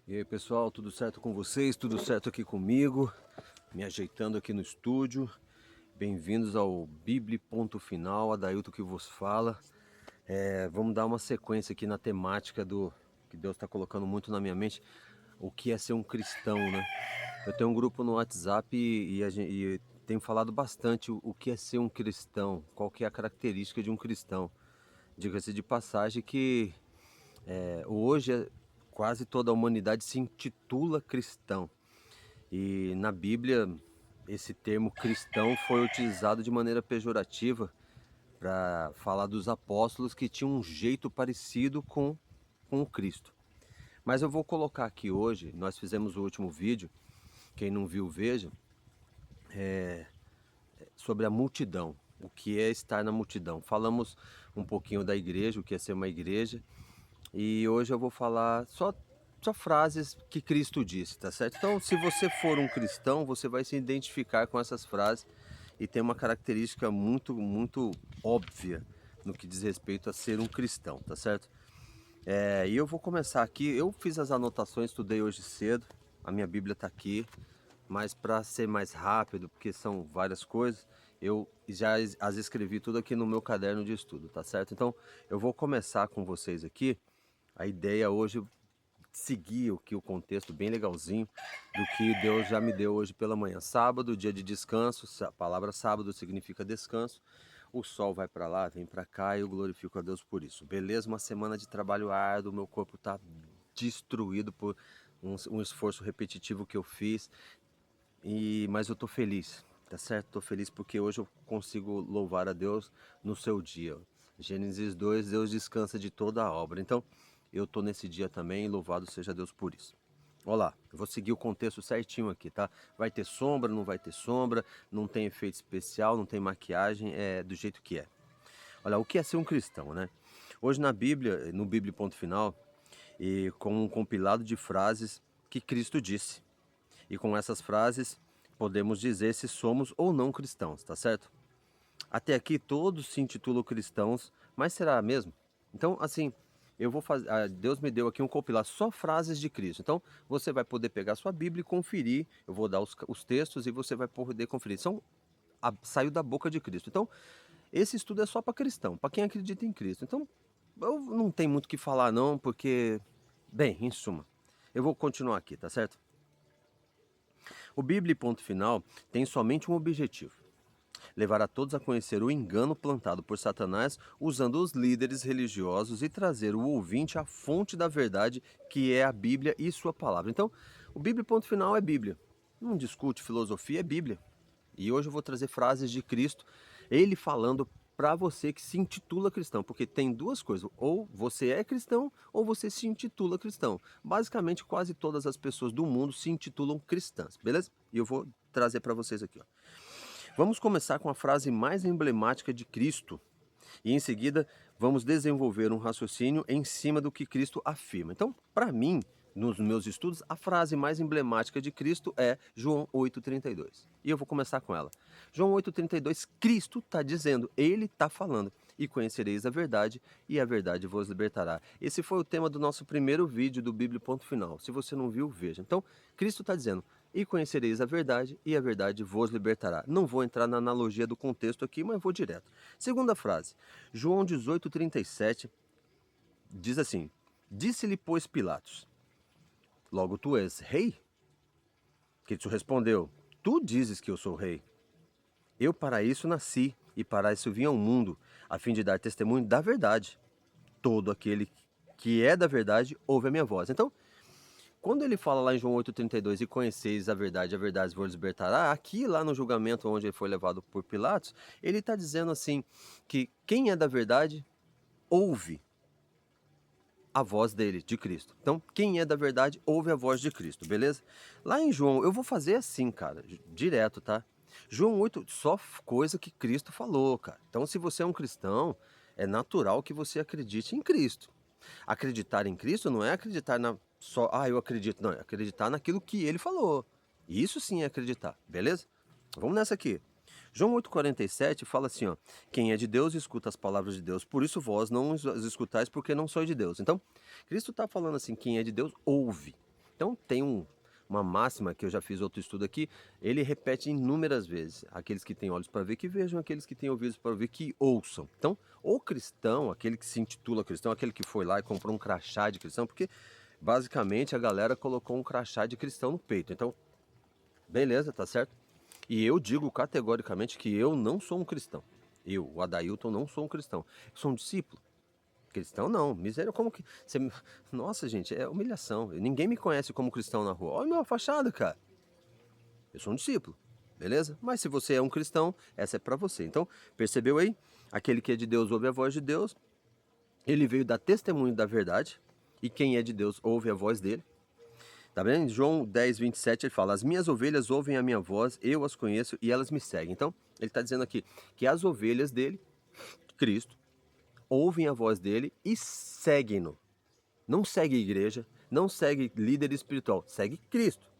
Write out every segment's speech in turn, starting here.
E aí pessoal, tudo certo com vocês? Tudo certo aqui comigo? Me ajeitando aqui no estúdio. Bem-vindos ao Bíblia Ponto Final, Adailto que vos fala. Vamos dar uma sequência aqui na temática do que Deus está colocando muito na minha mente, o que é ser um cristão, né? Eu tenho um grupo no WhatsApp e tenho falado bastante o que é ser um cristão, qual que é a característica de um cristão. Diga-se de passagem que hoje quase toda a humanidade se intitula cristão. E na Bíblia, esse termo cristão foi utilizado de maneira pejorativa para falar dos apóstolos que tinham um jeito parecido com o Cristo. Mas eu vou colocar aqui hoje, nós fizemos o último vídeo, quem não viu, veja, sobre a multidão, o que é estar na multidão. Falamos um pouquinho da igreja, o que é ser uma igreja, e hoje eu vou falar só frases que Cristo disse, tá certo? Então, se você for um cristão, você vai se identificar com essas frases e tem uma característica muito óbvia no que diz respeito a ser um cristão, tá certo? E eu vou começar aqui. Eu fiz as anotações, estudei hoje cedo, a minha Bíblia está aqui, mas para ser mais rápido, porque são várias coisas, eu já as escrevi tudo aqui no meu caderno de estudo, tá certo? Então, eu vou começar com vocês aqui. A ideia hoje é seguir o contexto bem legalzinho do que Deus já me deu hoje pela manhã. Sábado, dia de descanso, a palavra sábado significa descanso. O sol vai para lá, vem para cá e eu glorifico a Deus por isso. Beleza? Uma semana de trabalho árduo, meu corpo está destruído por um esforço repetitivo que eu fiz, mas eu tô feliz, tá certo? Tô feliz porque hoje eu consigo louvar a Deus no seu dia. Gênesis 2, Deus descansa de toda a obra. Então, eu tô nesse dia também e louvado seja Deus por isso. Olha lá, eu vou seguir o contexto certinho aqui, tá? Vai ter sombra, não vai ter sombra, não tem efeito especial, não tem maquiagem, é do jeito que é. Olha, o que é ser um cristão, né? Hoje na Bíblia, no Bíblia Ponto Final, e com um compilado de frases que Cristo disse. E com essas frases, podemos dizer se somos ou não cristãos, tá certo? Até aqui todos se intitulam cristãos, mas será mesmo? Então, assim, eu vou fazer. Deus me deu aqui um compilado só frases de Cristo. Então, você vai poder pegar sua Bíblia e conferir. Eu vou dar os textos e você vai poder conferir. Saiu da boca de Cristo. Então, esse estudo é só para cristão, para quem acredita em Cristo. Então, eu não tenho muito o que falar, não, porque, bem, em suma, eu vou continuar aqui, tá certo? O Bíblia Ponto Final tem somente um objetivo: levar a todos a conhecer o engano plantado por Satanás usando os líderes religiosos e trazer o ouvinte à fonte da verdade, que é a Bíblia e sua palavra. Então, o Bíblia Ponto Final é Bíblia. Não discute filosofia, é Bíblia. E hoje eu vou trazer frases de Cristo, ele falando para você que se intitula cristão, porque tem duas coisas: ou você é cristão ou você se intitula cristão. Basicamente, quase todas as pessoas do mundo se intitulam cristãs, beleza? E eu vou trazer para vocês aqui, ó. Vamos começar com a frase mais emblemática de Cristo e em seguida vamos desenvolver um raciocínio em cima do que Cristo afirma. Então, para mim, nos meus estudos, a frase mais emblemática de Cristo é João 8,32. E eu vou começar com ela. João 8,32, Cristo está dizendo, ele está falando: e conhecereis a verdade, e a verdade vos libertará. Esse foi o tema do nosso primeiro vídeo do Bíblia Ponto Final. Se você não viu, veja. Então, Cristo está dizendo: e conhecereis a verdade, e a verdade vos libertará. Não vou entrar na analogia do contexto aqui, mas vou direto. Segunda frase, João 18,37, diz assim: disse-lhe, pois, Pilatos: logo tu és rei? Cristo respondeu: tu dizes que eu sou rei. Eu para isso nasci, e para isso vim ao mundo, a fim de dar testemunho da verdade. Todo aquele que é da verdade ouve a minha voz. Então, quando ele fala lá em João 8,32, e conheceis a verdade vos libertará, aqui lá no julgamento onde ele foi levado por Pilatos, ele está dizendo assim, que quem é da verdade ouve a voz dele, de Cristo. Então, quem é da verdade ouve a voz de Cristo, beleza? Lá em João, eu vou fazer assim, cara, direto, tá? João 8, só coisa que Cristo falou, cara. Então, se você é um cristão, é natural que você acredite em Cristo. Acreditar em Cristo não é acreditar na só, eu acredito, não, é acreditar naquilo que ele falou. Isso sim é acreditar, beleza? Vamos nessa aqui. João 8,47 fala assim, ó: quem é de Deus escuta as palavras de Deus, por isso vós não as escutais, porque não sois de Deus. Então, Cristo está falando assim: quem é de Deus ouve. Então tem uma máxima que eu já fiz outro estudo aqui, ele repete inúmeras vezes: aqueles que têm olhos para ver que vejam, aqueles que têm ouvidos para ouvir que ouçam. Então, o cristão, aquele que se intitula cristão, aquele que foi lá e comprou um crachá de cristão, porque basicamente a galera colocou um crachá de cristão no peito. Então, beleza, tá certo? E eu digo categoricamente que eu não sou um cristão. Eu, o Adailton, não sou um cristão. Eu sou um discípulo. Cristão não, miséria, como que... Você... Nossa, gente, é humilhação. Ninguém me conhece como cristão na rua. Olha a minha fachada, cara. Eu sou um discípulo, beleza? Mas se você é um cristão, essa é pra você. Então, percebeu aí? Aquele que é de Deus ouve a voz de Deus. Ele veio dar testemunho da verdade. E quem é de Deus ouve a voz dele. Tá vendo? João 10, 27, ele fala: as minhas ovelhas ouvem a minha voz, eu as conheço e elas me seguem. Então, ele está dizendo aqui que as ovelhas dele, Cristo, ouvem a voz dele e seguem-no. Não segue a igreja, não segue líder espiritual, segue Cristo.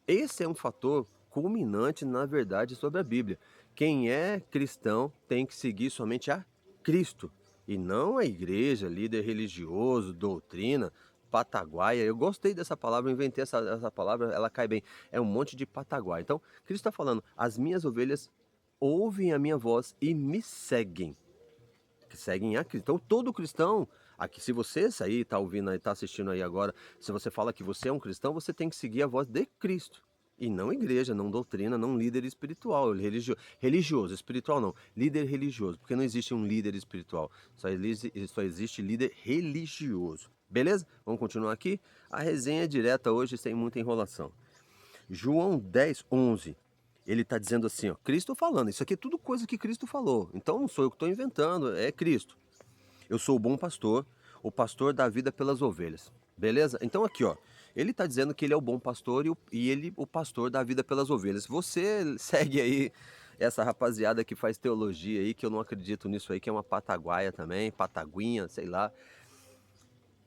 Esse é um fator culminante, na verdade, sobre a Bíblia. Quem é cristão tem que seguir somente a Cristo e não a igreja, líder religioso, doutrina, pataguaia. Eu gostei dessa palavra, eu inventei essa palavra, ela cai bem. É um monte de pataguaia. Então, Cristo está falando: as minhas ovelhas ouvem a minha voz e me seguem. Que seguem a Cristo. Então, todo cristão, aqui, se você sair, está ouvindo aí, está assistindo aí agora, se você fala que você é um cristão, você tem que seguir a voz de Cristo. E não igreja, não doutrina, não líder espiritual, religioso, espiritual não, líder religioso, porque não existe um líder espiritual, só existe líder religioso. Beleza? Vamos continuar aqui. A resenha é direta hoje, sem muita enrolação. João 10, 11. Ele está dizendo assim, ó, Cristo falando, isso aqui é tudo coisa que Cristo falou. Então não sou eu que estou inventando, é Cristo. Eu sou o bom pastor, o pastor dá vida pelas ovelhas. Beleza? Então aqui, ó, ele está dizendo que ele é o bom pastor e ele, o pastor, dá vida pelas ovelhas. Você segue aí essa rapaziada que faz teologia aí, que eu não acredito nisso aí, que é uma pataguaia também, pataguinha, sei lá.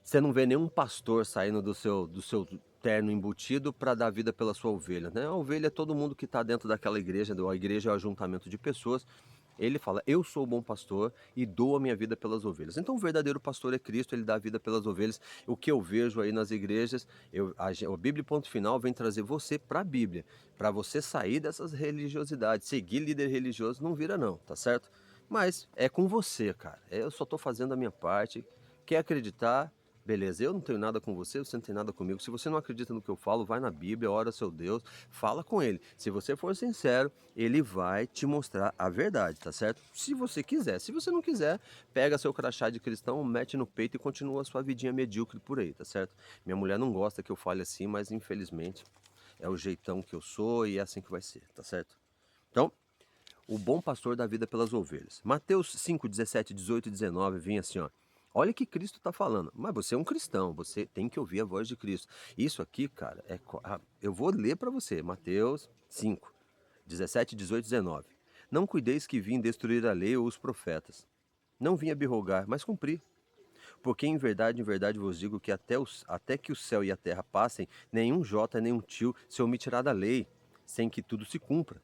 Você não vê nenhum pastor saindo do seu terno embutido para dar vida pela sua ovelha, né? A ovelha é todo mundo que está dentro daquela igreja, a igreja é o ajuntamento de pessoas. Ele fala: eu sou o bom pastor e dou a minha vida pelas ovelhas. Então o verdadeiro pastor é Cristo, ele dá a vida pelas ovelhas. O que eu vejo aí nas igrejas, a Bíblia Ponto Final vem trazer você para a Bíblia, para você sair dessas religiosidades. Seguir líder religioso não vira não, tá certo? Mas é com você, cara. Eu só estou fazendo a minha parte. Quer acreditar? Beleza, eu não tenho nada com você, você não tem nada comigo. Se você não acredita no que eu falo, vai na Bíblia, ora seu Deus, fala com ele. Se você for sincero, ele vai te mostrar a verdade, tá certo? Se você quiser. Se você não quiser, pega seu crachá de cristão, mete no peito e continua a sua vidinha medíocre por aí, tá certo? Minha mulher não gosta que eu fale assim, mas infelizmente é o jeitão que eu sou e é assim que vai ser, tá certo? Então, o bom pastor dá vida pelas ovelhas. Mateus 5, 17, 18 e 19 vinha assim, ó. Olha que Cristo está falando. Mas você é um cristão, você tem que ouvir a voz de Cristo. Isso aqui, cara, eu vou ler para você. Mateus 5, 17, 18 e 19. Não cuideis que vim destruir a lei ou os profetas. Não vim abrogar, mas cumprir. Porque em verdade vos digo que até que o céu e a terra passem, nenhum jota nem um tio se omitirá da lei, sem que tudo se cumpra.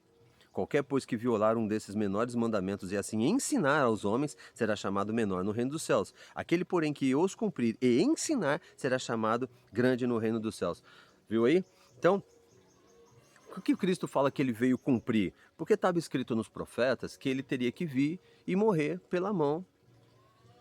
Qualquer, pois, que violar um desses menores mandamentos e assim ensinar aos homens, será chamado menor no reino dos céus. Aquele, porém, que os cumprir e ensinar, será chamado grande no reino dos céus. Viu aí? Então, o que Cristo fala que ele veio cumprir? Porque estava escrito nos profetas que ele teria que vir e morrer pela mão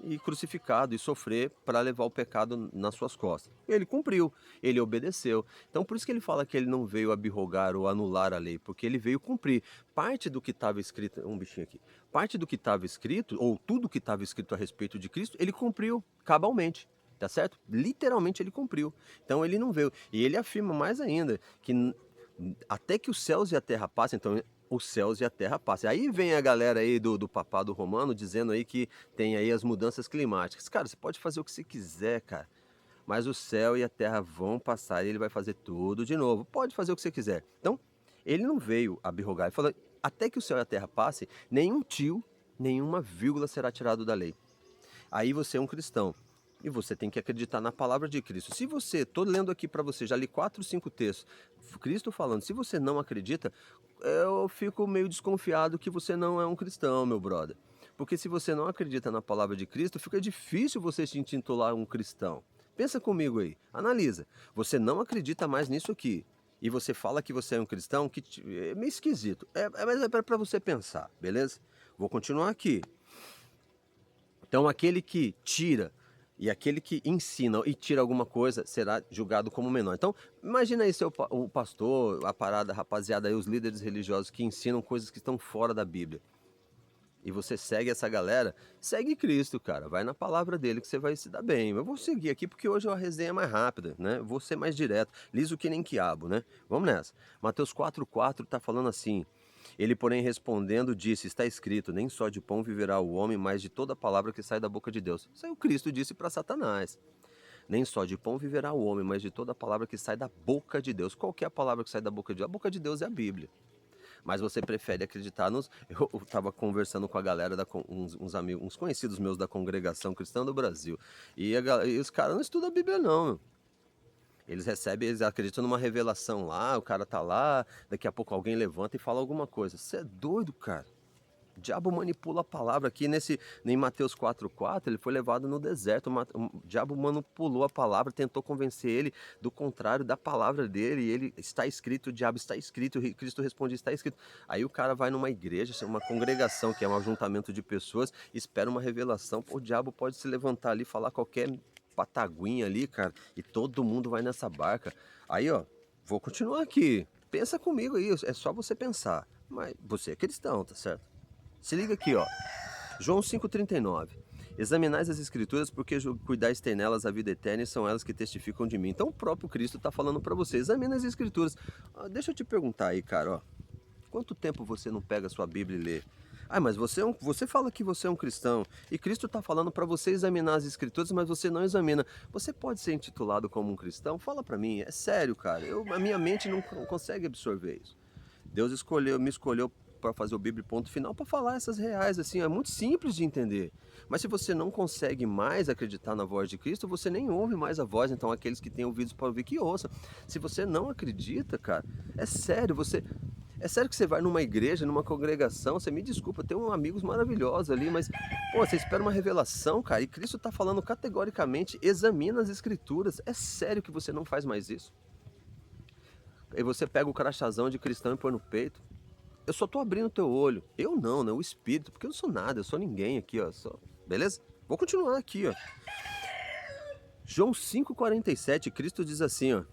e crucificado e sofrer para levar o pecado nas suas costas. Ele cumpriu, ele obedeceu. Então por isso que ele fala que ele não veio abrogar ou anular a lei, porque ele veio cumprir. Parte do que estava escrito, um bichinho aqui, parte do que estava escrito, ou tudo que estava escrito a respeito de Cristo, ele cumpriu cabalmente. Tá certo? Literalmente ele cumpriu. Então ele não veio. E ele afirma mais ainda que até que os céus e a terra passem, então os céus e a terra passem. Aí vem a galera aí do papado romano dizendo aí que tem aí as mudanças climáticas. Cara, você pode fazer o que você quiser, cara, mas o céu e a terra vão passar e ele vai fazer tudo de novo. Pode fazer o que você quiser. Então, ele não veio abrogar. Ele falou: até que o céu e a terra passem, nenhum tio, nenhuma vírgula será tirado da lei. Aí você é um cristão. E você tem que acreditar na palavra de Cristo. Se você, estou lendo aqui para você, já li 4, 5 textos, Cristo falando, se você não acredita, eu fico meio desconfiado que você não é um cristão, meu brother. Porque se você não acredita na palavra de Cristo, fica difícil você se intitular um cristão. Pensa comigo aí, analisa. Você não acredita mais nisso aqui. E você fala que você é um cristão, é meio esquisito. Mas é para você pensar, beleza? Vou continuar aqui. Então aquele que tira e aquele que ensina e tira alguma coisa será julgado como menor. Então imagina aí o pastor, a parada, a rapaziada aí, os líderes religiosos que ensinam coisas que estão fora da Bíblia. E você segue essa galera, segue Cristo, cara. Vai na palavra dele que você vai se dar bem. Eu vou seguir aqui porque hoje a resenha é mais rápida, né? Eu vou ser mais direto, liso que nem quiabo, né? Vamos nessa. Mateus 4,4 tá falando assim: ele, porém, respondendo, disse: está escrito, nem só de pão viverá o homem, mas de toda palavra que sai da boca de Deus. Isso aí o Cristo disse para Satanás. Nem só de pão viverá o homem, mas de toda palavra que sai da boca de Deus. Qual que é a palavra que sai da boca de Deus? A boca de Deus é a Bíblia. Mas você prefere acreditar nos... Eu estava conversando com a galera, uns amigos, uns conhecidos meus da Congregação Cristã do Brasil. E os caras não estudam a Bíblia não, meu. Eles recebem, eles acreditam numa revelação lá, o cara tá lá, daqui a pouco alguém levanta e fala alguma coisa. Você é doido, cara. O diabo manipula a palavra aqui em Mateus 4,4, ele foi levado no deserto, o diabo manipulou a palavra, tentou convencer ele do contrário da palavra dele, e ele, está escrito, o diabo está escrito, Cristo responde, está escrito. Aí o cara vai numa igreja, uma congregação, que é um ajuntamento de pessoas, espera uma revelação, pô, o diabo pode se levantar ali, falar qualquer pataguinha ali, cara, e todo mundo vai nessa barca. Aí, ó, vou continuar aqui, pensa comigo aí, é só você pensar, mas você é cristão, tá certo? Se liga aqui, ó. João 5,39. Examinais as escrituras porque cuidais ter nelas a vida eterna e são elas que testificam de mim. Então o próprio Cristo está falando para você. Examina as escrituras. Deixa eu te perguntar aí, cara, ó. Quanto tempo você não pega a sua Bíblia e lê? Ah, mas você fala que você é um cristão e Cristo está falando para você examinar as escrituras, mas você não examina. Você pode ser intitulado como um cristão? Fala para mim, é sério, cara. A minha mente não consegue absorver isso. Deus me escolheu para fazer o Bíblia ponto final para falar essas reais, assim, é muito simples de entender. Mas se você não consegue mais acreditar na voz de Cristo, você nem ouve mais a voz, então aqueles que têm ouvidos para ouvir que ouçam. Se você não acredita, cara, é sério, é sério que você vai numa igreja, numa congregação, você me desculpa, tem amigos maravilhosos ali, mas, pô, você espera uma revelação, cara, e Cristo está falando categoricamente, examina as escrituras, é sério que você não faz mais isso? Aí você pega o crachazão de cristão e põe no peito. Eu só tô abrindo o teu olho. Eu não, né? O espírito, porque eu não sou nada, eu sou ninguém aqui, ó. Beleza? Vou continuar aqui, ó. João 5,47, Cristo diz assim, ó.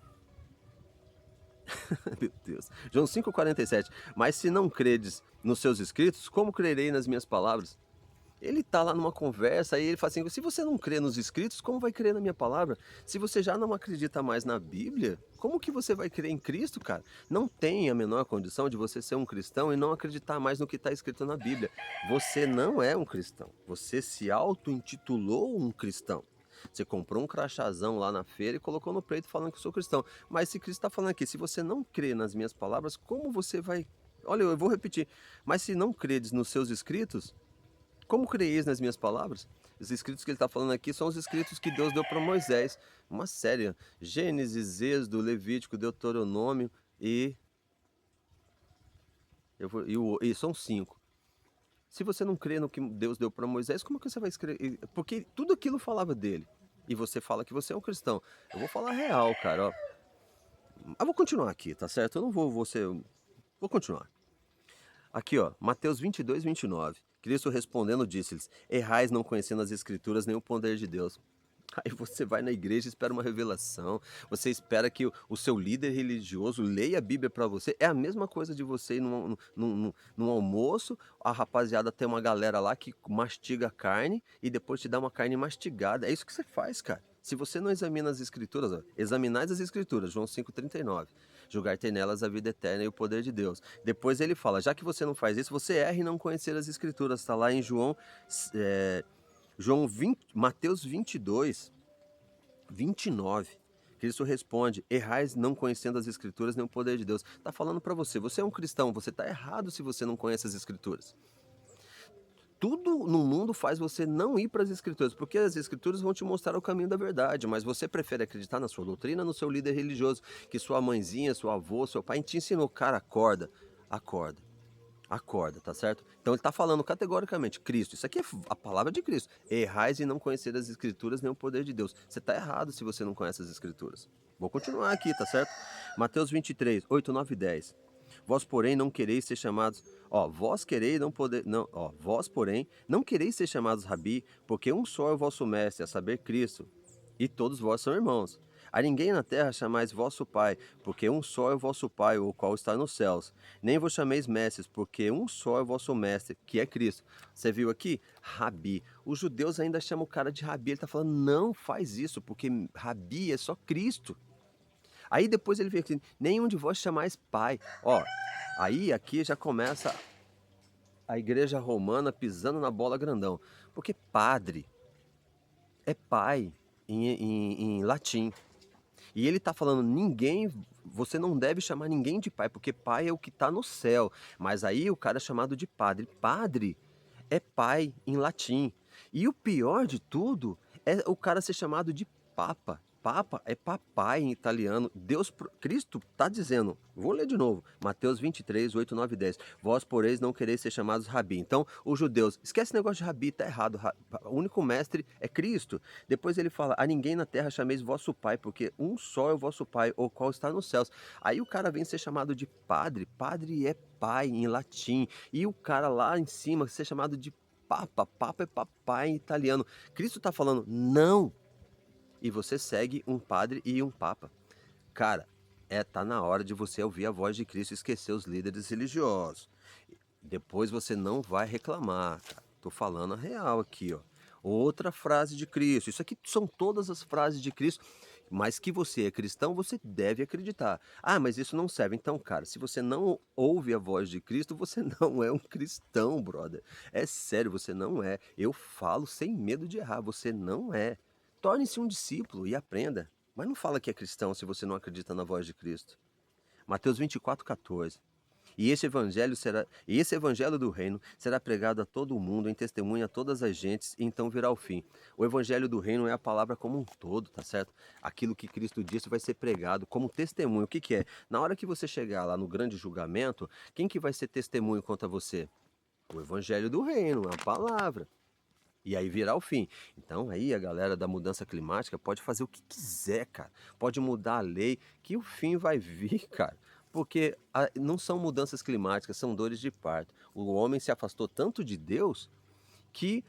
Meu Deus. João 5,47. Mas se não credes nos seus escritos, como crerei nas minhas palavras? Ele tá lá numa conversa e ele fala assim, se você não crê nos escritos, como vai crer na minha palavra? Se você já não acredita mais na Bíblia, como que você vai crer em Cristo, cara? Não tem a menor condição de você ser um cristão e não acreditar mais no que está escrito na Bíblia. Você não é um cristão. Você se auto-intitulou um cristão. Você comprou um crachazão lá na feira e colocou no peito falando que sou cristão. Mas se Cristo está falando aqui, se você não crê nas minhas palavras, como você vai... Olha, eu vou repetir. Mas se não credes nos seus escritos, como creis nas minhas palavras? Os escritos que ele está falando aqui são os escritos que Deus deu para Moisés. Uma série. Gênesis, Êxodo, Levítico, Deuteronômio e são 5. Se você não crê no que Deus deu para Moisés, como que você vai escrever? Porque tudo aquilo falava dele. E você fala que você é um cristão. Eu vou falar real, cara. Ó. Eu vou continuar aqui, tá certo? Eu não vou ser... Vou continuar. Aqui, ó, Mateus 22, 29. Cristo respondendo disse-lhes, errais não conhecendo as escrituras nem o poder de Deus. Aí você vai na igreja e espera uma revelação, você espera que o seu líder religioso leia a Bíblia para você. É a mesma coisa de você ir num almoço, a rapaziada tem uma galera lá que mastiga a carne e depois te dá uma carne mastigada. É isso que você faz, cara. Se você não examina as escrituras, ó, examinais as escrituras, João 5,39. Julgar ter nelas a vida eterna e o poder de Deus. Depois ele fala, já que você não faz isso, você erra em não conhecer as escrituras. Está lá em Mateus 22, 29. Cristo responde, errais não conhecendo as escrituras nem o poder de Deus. Está falando para você, você é um cristão, você está errado se você não conhece as escrituras. Tudo no mundo faz você não ir para as escrituras, porque as escrituras vão te mostrar o caminho da verdade, mas você prefere acreditar na sua doutrina, no seu líder religioso, que sua mãezinha, seu avô, seu pai te ensinou, cara, acorda, acorda. Acorda, tá certo? Então ele está falando categoricamente, Cristo, isso aqui é a palavra de Cristo. Errais em não conhecer as Escrituras nem o poder de Deus. Você está errado se você não conhece as Escrituras. Vou continuar aqui, tá certo? Mateus 23, 8, 9 e 10. Vós, porém, não quereis ser chamados... vós quereis não poder... Não, vós, porém, não quereis ser chamados rabi, porque um só é o vosso mestre, a saber, Cristo, e todos vós são irmãos. A ninguém na terra chamais vosso Pai, porque um só é o vosso Pai, o qual está nos céus. Nem vos chameis mestres, porque um só é o vosso mestre, que é Cristo. Você viu aqui? Rabi. Os judeus ainda chamam o cara de Rabi. Ele está falando, não faz isso, porque Rabi é só Cristo. Aí depois ele vem aqui, nenhum de vós chamais Pai. Aí aqui já começa a igreja romana pisando na bola grandão. Porque padre é pai em latim. E ele está falando, você não deve chamar ninguém de pai, porque pai é o que está no céu. Mas aí o cara é chamado de padre. Padre é pai em latim. E o pior de tudo é o cara ser chamado de papa. Papa é papai em italiano. Cristo está dizendo, vou ler de novo, Mateus 23, 8, 9 e 10. Vós, porém, não quereis ser chamados rabi. Então, os judeus, esquece esse negócio de rabi, tá errado. O único mestre é Cristo. Depois ele fala, a ninguém na terra chameis vosso pai, porque um só é o vosso pai, o qual está nos céus. Aí o cara vem ser chamado de padre. Padre é pai em latim. E o cara lá em cima ser chamado de papa. Papa é papai em italiano. Cristo está falando, não. E você segue um padre e um papa. Cara, tá na hora de você ouvir a voz de Cristo e esquecer os líderes religiosos. Depois você não vai reclamar, cara. Tô falando a real aqui, ó. Outra frase de Cristo. Isso aqui são todas as frases de Cristo, mas que você é cristão, você deve acreditar. Ah, mas isso não serve. Então, cara, se você não ouve a voz de Cristo, você não é um cristão, brother. É sério, você não é. Eu falo sem medo de errar, você não é. Torne-se um discípulo e aprenda. Mas não fala que é cristão se você não acredita na voz de Cristo. Mateus 24, 14. E esse evangelho do reino será pregado a todo o mundo, em testemunha a todas as gentes, e então virá o fim. O evangelho do reino é a palavra como um todo, tá certo? Aquilo que Cristo disse vai ser pregado como testemunho. O que que é? Na hora que você chegar lá no grande julgamento, quem que vai ser testemunho contra você? O evangelho do reino, é a palavra. E aí virá o fim. Então aí a galera da mudança climática pode fazer o que quiser, cara. Pode mudar a lei, que o fim vai vir, cara. Porque não são mudanças climáticas, são dores de parto. O homem se afastou tanto de Deus que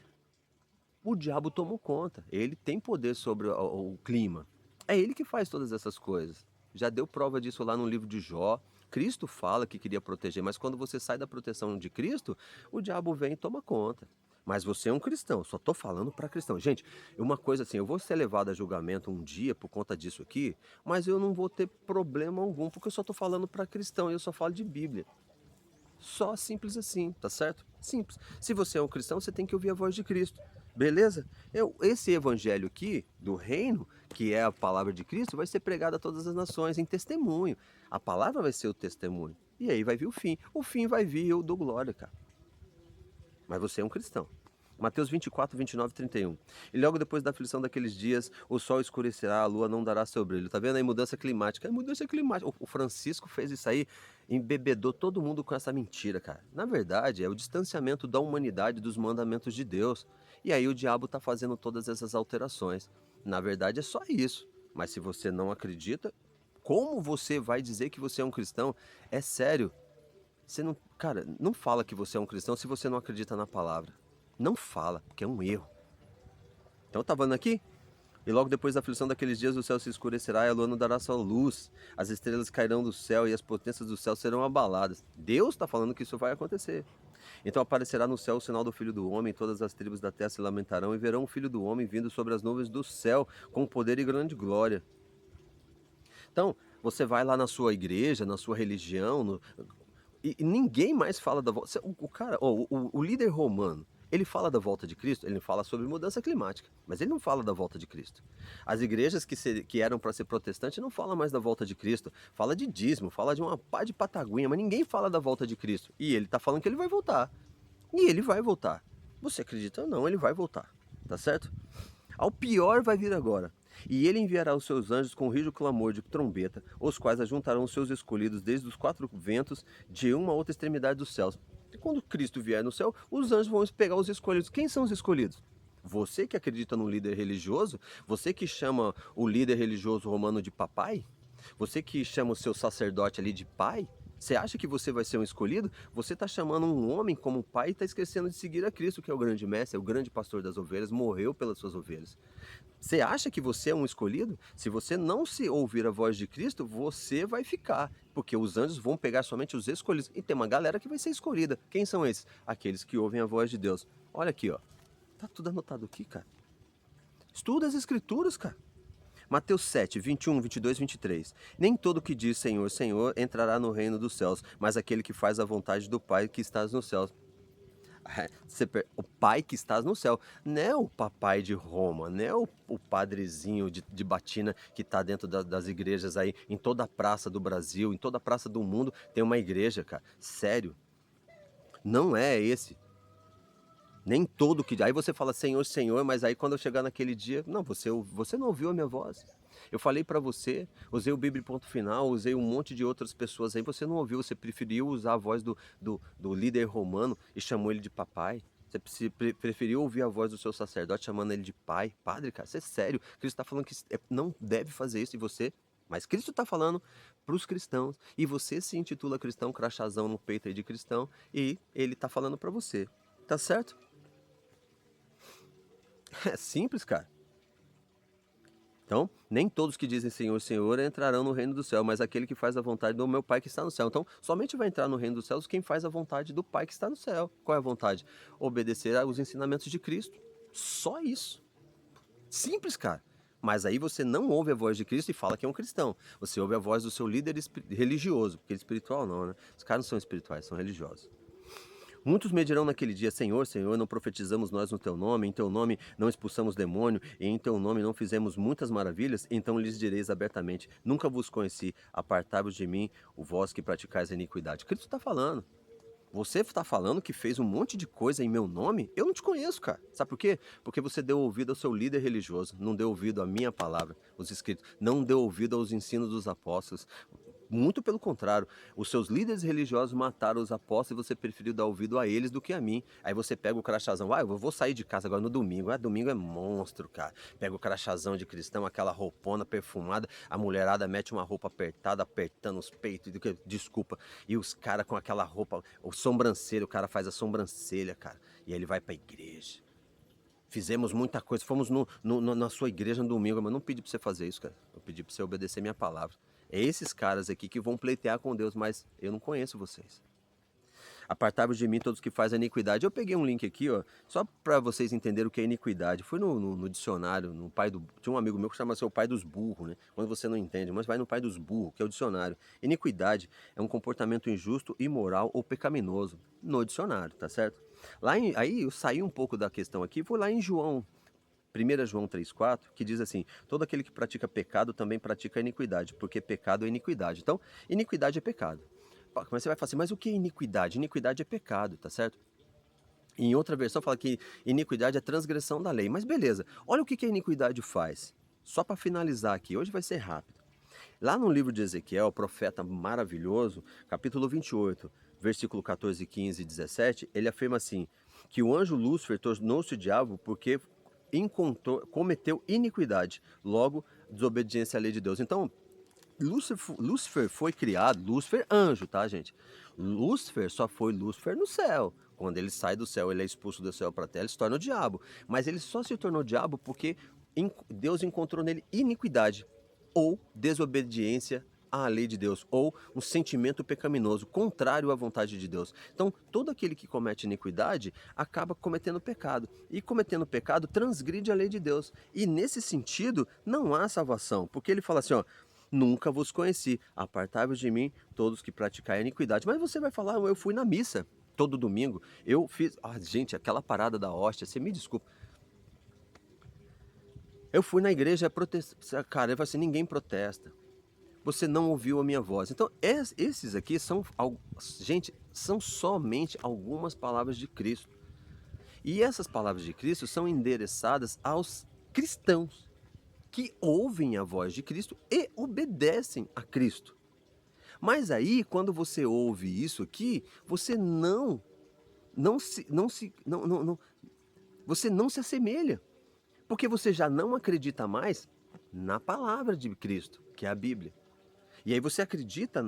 o diabo tomou conta. Ele tem poder sobre o clima. É ele que faz todas essas coisas. Já deu prova disso lá no livro de Jó. Cristo fala que queria proteger, mas quando você sai da proteção de Cristo, o diabo vem e toma conta. Mas você é um cristão, só tô falando para cristão. Gente, uma coisa assim, eu vou ser levado a julgamento um dia por conta disso aqui, mas eu não vou ter problema algum, porque eu só tô falando para cristão e eu só falo de Bíblia. Só simples assim, tá certo? Simples. Se você é um cristão, você tem que ouvir a voz de Cristo. Beleza? Esse evangelho aqui, do reino, que é a palavra de Cristo, vai ser pregado a todas as nações em testemunho. A palavra vai ser o testemunho. E aí vai vir o fim. O fim vai vir, eu dou glória, cara. Mas você é um cristão. Mateus 24, 29 e 31. E logo depois da aflição daqueles dias, o sol escurecerá, a lua não dará seu brilho. Tá vendo aí? Mudança climática. É mudança climática. O Francisco fez isso aí, embebedou todo mundo com essa mentira, cara. Na verdade, é o distanciamento da humanidade dos mandamentos de Deus. E aí o diabo tá fazendo todas essas alterações. Na verdade, é só isso. Mas se você não acredita, como você vai dizer que você é um cristão? É sério. Você não, cara, não fala que você é um cristão se você não acredita na palavra. Não fala, porque é um erro. Então tá vendo aqui? E logo depois da aflição daqueles dias, o céu se escurecerá e a lua não dará sua luz. As estrelas cairão do céu e as potências do céu serão abaladas. Deus está falando que isso vai acontecer. Então aparecerá no céu o sinal do Filho do Homem, e todas as tribos da terra se lamentarão e verão o Filho do Homem vindo sobre as nuvens do céu com poder e grande glória. Então, você vai lá na sua igreja, na sua religião, e ninguém mais fala da volta. O cara, o líder romano, ele fala da volta de Cristo, ele fala sobre mudança climática, mas ele não fala da volta de Cristo. As igrejas que eram para ser protestantes não falam mais da volta de Cristo, fala de dízimo, fala de uma pá de pataguinha, mas ninguém fala da volta de Cristo. E ele está falando que ele vai voltar. E ele vai voltar. Você acredita ou não, ele vai voltar. Tá certo? Ao pior vai vir agora. E ele enviará os seus anjos com rijo clamor de trombeta, os quais ajuntarão os seus escolhidos desde os quatro ventos de uma a outra extremidade dos céus. E quando Cristo vier no céu, os anjos vão pegar os escolhidos. Quem são os escolhidos? Você que acredita no líder religioso? Você que chama o líder religioso romano de papai? Você que chama o seu sacerdote ali de pai? Você acha que você vai ser um escolhido? Você está chamando um homem como pai e está esquecendo de seguir a Cristo, que é o grande mestre, é o grande pastor das ovelhas, morreu pelas suas ovelhas. Você acha que você é um escolhido? Se você não se ouvir a voz de Cristo, você vai ficar, porque os anjos vão pegar somente os escolhidos. E tem uma galera que vai ser escolhida. Quem são esses? Aqueles que ouvem a voz de Deus. Olha aqui, ó. Tá tudo anotado aqui, cara. Estuda as escrituras, cara. Mateus 7, 21, 22, 23. Nem todo que diz Senhor, Senhor entrará no reino dos céus, mas aquele que faz a vontade do Pai que estás nos céus. O pai que estás no céu, não é o papai de Roma, não é o padrezinho de batina que está dentro das igrejas aí, em toda a praça do Brasil, em toda a praça do mundo tem uma igreja, cara. Sério, não é esse. Nem todo que... Aí você fala Senhor, Senhor, mas aí quando eu chegar naquele dia, não, você não ouviu a minha voz. Eu falei para você, usei o Bíblia ponto final, usei um monte de outras pessoas aí, você não ouviu, você preferiu usar a voz do líder romano e chamou ele de papai. Você preferiu ouvir a voz do seu sacerdote chamando ele de pai. Padre, cara, isso é sério. Cristo está falando que não deve fazer isso e você... Mas Cristo está falando para os cristãos e você se intitula cristão, crachazão no peito aí de cristão e ele está falando para você. Tá certo? É simples, cara. Então, nem todos que dizem Senhor, Senhor entrarão no reino do céu, mas aquele que faz a vontade do meu Pai que está no céu. Então, somente vai entrar no reino dos céus quem faz a vontade do Pai que está no céu. Qual é a vontade? Obedecer aos ensinamentos de Cristo. Só isso. Simples, cara. Mas aí você não ouve a voz de Cristo e fala que é um cristão. Você ouve a voz do seu líder religioso, porque espiritual não, né? Os caras não são espirituais, são religiosos. Muitos me dirão naquele dia, Senhor, Senhor, não profetizamos nós no teu nome, em teu nome não expulsamos demônio, e em teu nome não fizemos muitas maravilhas? Então lhes direis abertamente, nunca vos conheci, apartai-vos de mim, o vós que praticais a iniquidade. Cristo está falando. Você está falando que fez um monte de coisa em meu nome? Eu não te conheço, cara. Sabe por quê? Porque você deu ouvido ao seu líder religioso, não deu ouvido à minha palavra, os escritos, não deu ouvido aos ensinos dos apóstolos. Muito pelo contrário, os seus líderes religiosos mataram os apóstolos e você preferiu dar ouvido a eles do que a mim. Aí você pega o crachazão, eu vou sair de casa agora no domingo. Domingo é monstro, cara. Pega o crachazão de cristão, aquela roupona perfumada, a mulherada mete uma roupa apertada, apertando os peitos, desculpa. E os caras com aquela roupa, o sobrancelha, o cara faz a sobrancelha, cara. E aí ele vai pra igreja. Fizemos muita coisa, fomos na sua igreja no domingo, mas não pedi pra você fazer isso, cara. Eu pedi pra você obedecer minha palavra. É esses caras aqui que vão pleitear com Deus, mas eu não conheço vocês. Apartai-vos de mim todos que fazem iniquidade. Eu peguei um link aqui, ó, só para vocês entenderem o que é iniquidade. Fui no dicionário, tinha um amigo meu que chama-se o pai dos burros, né? Quando você não entende, mas vai no pai dos burros, que é o dicionário. Iniquidade é um comportamento injusto, imoral ou pecaminoso, no dicionário, tá certo? Aí eu saí um pouco da questão aqui, vou lá em João. 1 João 3,4, que diz assim, todo aquele que pratica pecado também pratica iniquidade, porque pecado é iniquidade. Então, iniquidade é pecado. Mas você vai falar assim, mas o que é iniquidade? Iniquidade é pecado, tá certo? Em outra versão fala que iniquidade é transgressão da lei. Mas beleza, olha o que a iniquidade faz. Só para finalizar aqui, hoje vai ser rápido. Lá no livro de Ezequiel, profeta maravilhoso, capítulo 28, versículo 14, 15 e 17, ele afirma assim, que o anjo Lúcifer tornou-se o diabo porque cometeu iniquidade, logo desobediência à lei de Deus. Então, Lúcifer foi criado, Lúcifer anjo, tá, gente? Lúcifer só foi Lúcifer no céu. Quando ele sai do céu, ele é expulso do céu para a terra, ele se torna o diabo. Mas ele só se tornou diabo porque Deus encontrou nele iniquidade ou desobediência à lei de Deus, ou um sentimento pecaminoso, contrário à vontade de Deus. Então, todo aquele que comete iniquidade acaba cometendo pecado. E cometendo pecado, transgride a lei de Deus. E nesse sentido, não há salvação. Porque ele fala assim, ó, nunca vos conheci, apartai-vos de mim, todos que praticai a iniquidade. Mas você vai falar, eu fui na missa todo domingo, eu fiz... gente, aquela parada da hóstia, você me desculpa. Eu fui na igreja protestar, cara, ele fala assim, ninguém protesta. Você não ouviu a minha voz. Então, esses aqui são, gente, são somente algumas palavras de Cristo. E essas palavras de Cristo são endereçadas aos cristãos que ouvem a voz de Cristo e obedecem a Cristo. Mas aí, quando você ouve isso aqui, você não você não se assemelha, porque você já não acredita mais na palavra de Cristo, que é a Bíblia. E aí você acredita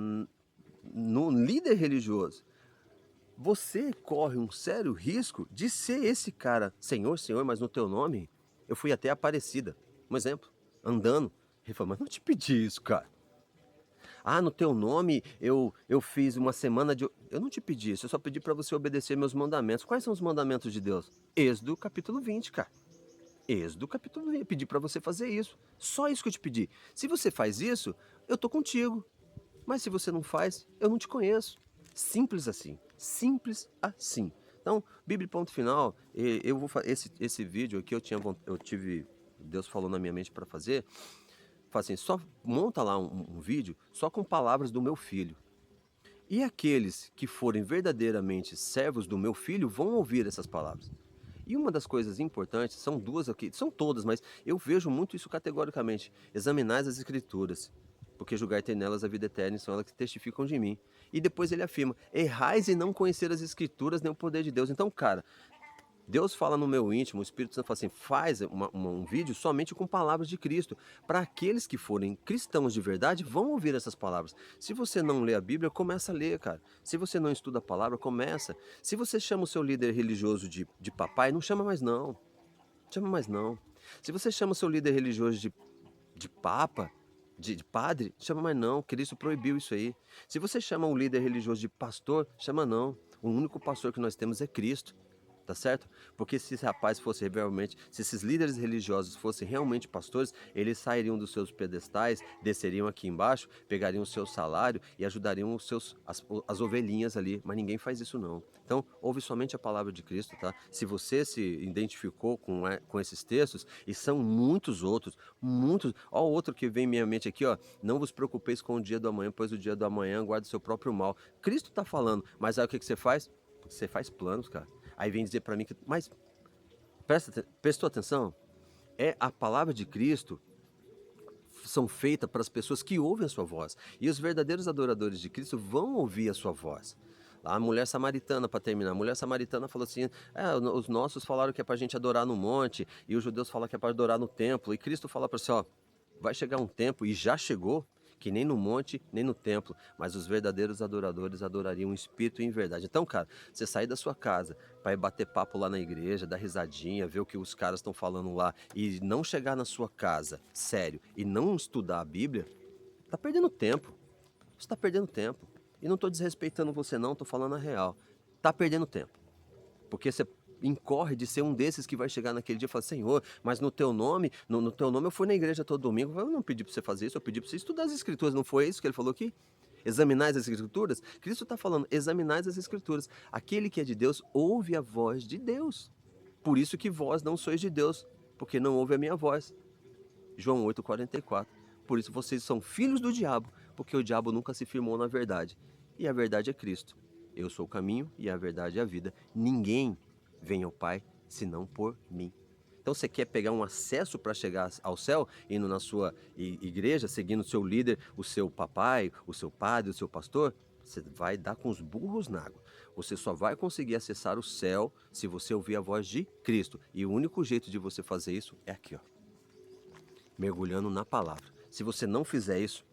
no líder religioso. Você corre um sério risco de ser esse cara, Senhor, Senhor, mas no teu nome eu fui até Aparecida. Um exemplo, andando. Ele falou, mas não te pedi isso, cara. Ah, no teu nome eu fiz uma semana de. Eu não te pedi isso, eu só pedi para você obedecer meus mandamentos. Quais são os mandamentos de Deus? Êxodo capítulo 20, cara. Êxodo capítulo 20. Eu pedi para você fazer isso. Só isso que eu te pedi. Se você faz isso, eu tô contigo. Mas se você não faz, eu não te conheço. Simples assim. Simples assim. Então, Bíblia ponto final. Eu vou esse vídeo aqui eu tive Deus falou na minha mente para fazer. Fala assim, só monta lá um vídeo só com palavras do meu filho. E aqueles que forem verdadeiramente servos do meu filho vão ouvir essas palavras. E uma das coisas importantes, são duas aqui, são todas, mas eu vejo muito isso categoricamente. Examinais as escrituras, porque julgai ter nelas a vida eterna, e são elas que testificam de mim. E depois ele afirma, errais em não conhecer as escrituras nem o poder de Deus. Então, cara, Deus fala no meu íntimo, o Espírito Santo fala assim, faz um vídeo somente com palavras de Cristo. Para aqueles que forem cristãos de verdade, vão ouvir essas palavras. Se você não lê a Bíblia, começa a ler, cara. Se você não estuda a palavra, começa. Se você chama o seu líder religioso de papai, não chama mais não. Chama mais não. Se você chama o seu líder religioso de papa, de padre, chama mais não. Cristo proibiu isso aí. Se você chama um líder religioso de pastor, chama não. O único pastor que nós temos é Cristo. Tá certo? Porque se esse rapaz fosse realmente, se esses líderes religiosos fossem realmente pastores, eles sairiam dos seus pedestais, desceriam aqui embaixo, pegariam o seu salário e ajudariam as ovelhinhas ali, mas ninguém faz isso não. Então, ouve somente a palavra de Cristo, tá? Se você se identificou com esses textos, e são muitos outros, muitos. Ó, o outro que vem em minha mente aqui, ó, não vos preocupeis com o dia do amanhã, pois o dia do amanhã guarda o seu próprio mal. Cristo tá falando, mas aí o que você faz? Você faz planos, cara. Aí vem dizer para mim que, mas prestou atenção? É a palavra de Cristo são feitas para as pessoas que ouvem a sua voz. E os verdadeiros adoradores de Cristo vão ouvir a sua voz. A mulher samaritana, para terminar, a mulher samaritana falou assim: os nossos falaram que é para a gente adorar no monte, e os judeus falam que é para adorar no templo. E Cristo fala para você: ó, vai chegar um tempo, e já chegou, que nem no monte, nem no templo, mas os verdadeiros adoradores adorariam o Espírito em verdade. Então, cara, você sair da sua casa para ir bater papo lá na igreja, dar risadinha, ver o que os caras estão falando lá e não chegar na sua casa, sério, e não estudar a Bíblia, tá perdendo tempo. Você tá perdendo tempo. E não tô desrespeitando você não, tô falando a real. Tá perdendo tempo. Porque você incorre de ser um desses que vai chegar naquele dia e falar, Senhor, mas no teu nome, no teu nome eu fui na igreja todo domingo, eu não pedi para você fazer isso, eu pedi para você estudar as escrituras, não foi isso que ele falou aqui? Examinais as escrituras? Cristo está falando, examinais as escrituras. Aquele que é de Deus ouve a voz de Deus. Por isso que vós não sois de Deus, porque não ouve a minha voz. João 8,44. Por isso vocês são filhos do diabo, porque o diabo nunca se firmou na verdade. E a verdade é Cristo. Eu sou o caminho e a verdade é a vida. Ninguém vem ao Pai senão por mim. Então você quer pegar um acesso para chegar ao céu, indo na sua igreja, seguindo o seu líder, o seu papai, o seu padre, o seu pastor? Você vai dar com os burros na água. Você só vai conseguir acessar o céu se você ouvir a voz de Cristo. E o único jeito de você fazer isso é aqui, ó, mergulhando na palavra. Se você não fizer isso,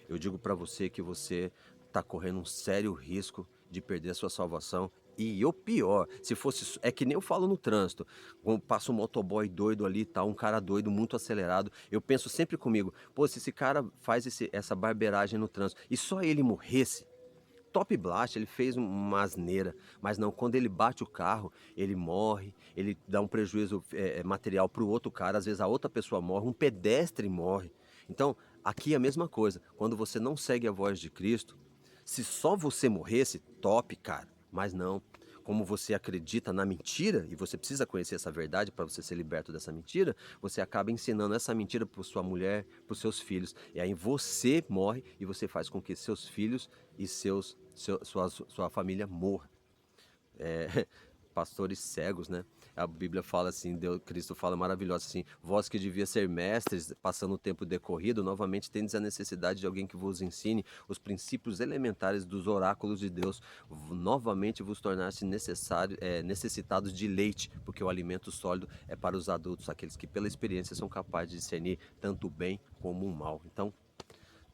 eu digo para você que você está correndo um sério risco de perder a sua salvação. E o pior, se fosse, é que nem eu falo no trânsito, quando passa um motoboy doido ali, tá, um cara doido, muito acelerado, eu penso sempre comigo, pô, se esse cara faz essa barbeiragem no trânsito e só ele morresse, Top Blast, ele fez uma asneira, mas não, quando ele bate o carro, ele morre, ele dá um prejuízo material para o outro cara, às vezes a outra pessoa morre, um pedestre morre. Então, aqui é a mesma coisa, quando você não segue a voz de Cristo, se só você morresse, top, cara, mas não. Como você acredita na mentira, e você precisa conhecer essa verdade para você ser liberto dessa mentira, você acaba ensinando essa mentira para sua mulher, para os seus filhos. E aí você morre e você faz com que seus filhos e sua família morra. pastores cegos, né? A Bíblia fala assim, Cristo fala maravilhoso assim, vós que devia ser mestres, passando o tempo decorrido, novamente tendes a necessidade de alguém que vos ensine os princípios elementares dos oráculos de Deus, novamente vos tornaste necessitados de leite, porque o alimento sólido é para os adultos, aqueles que pela experiência são capazes de discernir tanto o bem como o mal. Então,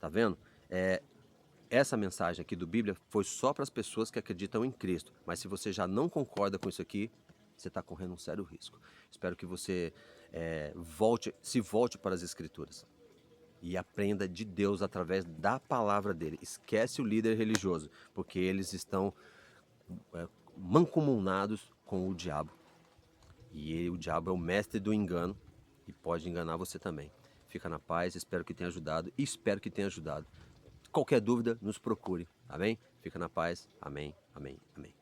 tá vendo? Essa mensagem aqui do Bíblia foi só para as pessoas que acreditam em Cristo. Mas se você já não concorda com isso aqui, você está correndo um sério risco. Espero que você volte para as Escrituras e aprenda de Deus através da palavra dele. Esquece o líder religioso, porque eles estão mancomunados com o diabo. E o diabo é o mestre do engano e pode enganar você também. Fica na paz, espero que tenha ajudado e espero que tenha ajudado. Qualquer dúvida, nos procure, tá bem? Fica na paz, amém, amém, amém.